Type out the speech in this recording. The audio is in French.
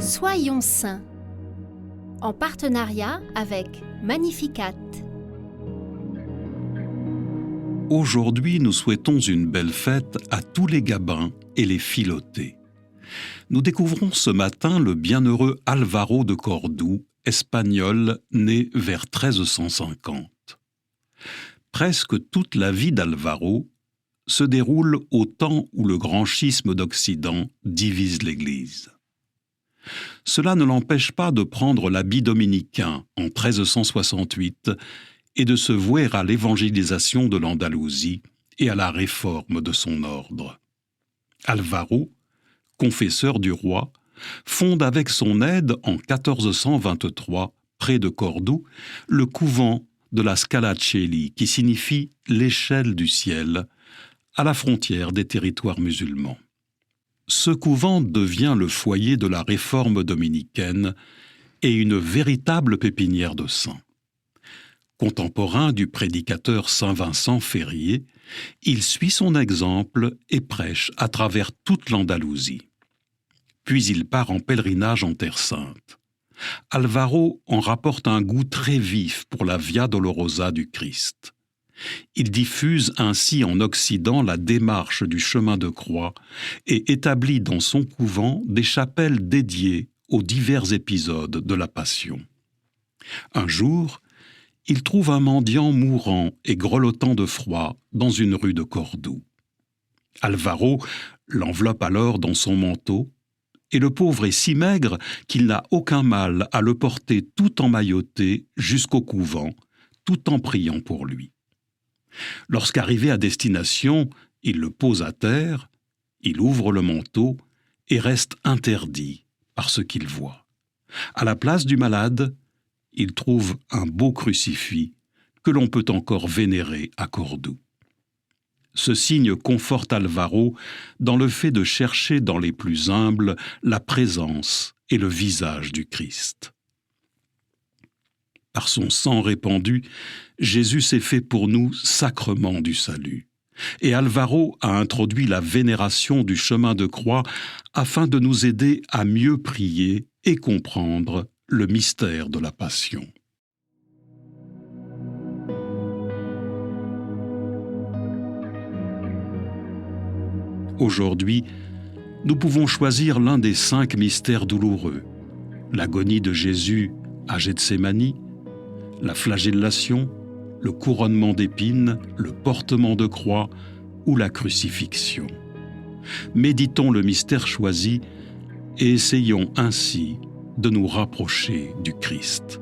Soyons saints, en partenariat avec Magnificat. Aujourd'hui, nous souhaitons une belle fête à tous les gabins et les filotés. Nous découvrons ce matin le bienheureux Álvaro de Cordoue, espagnol né vers 1350. Presque toute la vie d'Álvaro se déroule au temps où le grand schisme d'Occident divise l'Église. Cela ne l'empêche pas de prendre l'habit dominicain en 1368 et de se vouer à l'évangélisation de l'Andalousie et à la réforme de son ordre. Álvaro, confesseur du roi, fonde avec son aide en 1423, près de Cordoue, le couvent de la Scala Coeli, qui signifie l'échelle du ciel, à la frontière des territoires musulmans. Ce couvent devient le foyer de la réforme dominicaine et une véritable pépinière de saints. Contemporain du prédicateur Saint Vincent Ferrier, il suit son exemple et prêche à travers toute l'Andalousie. Puis il part en pèlerinage en Terre Sainte. Álvaro en rapporte un goût très vif pour la Via Dolorosa du Christ. Il diffuse ainsi en Occident la démarche du chemin de croix et établit dans son couvent des chapelles dédiées aux divers épisodes de la Passion. Un jour, il trouve un mendiant mourant et grelottant de froid dans une rue de Cordoue. Álvaro l'enveloppe alors dans son manteau, et le pauvre est si maigre qu'il n'a aucun mal à le porter tout emmailloté jusqu'au couvent, tout en priant pour lui. Lorsqu'arrivé à destination, il le pose à terre, il ouvre le manteau et reste interdit par ce qu'il voit. À la place du malade, il trouve un beau crucifix que l'on peut encore vénérer à Cordoue. Ce signe conforte Álvaro dans le fait de chercher dans les plus humbles la présence et le visage du Christ. Par son sang répandu, Jésus s'est fait pour nous sacrement du salut. Et Álvaro a introduit la vénération du chemin de croix afin de nous aider à mieux prier et comprendre le mystère de la Passion. Aujourd'hui, nous pouvons choisir l'un des 5 mystères douloureux, l'agonie de Jésus à Gethsémani, la flagellation, le couronnement d'épines, le portement de croix ou la crucifixion. Méditons le mystère choisi et essayons ainsi de nous rapprocher du Christ.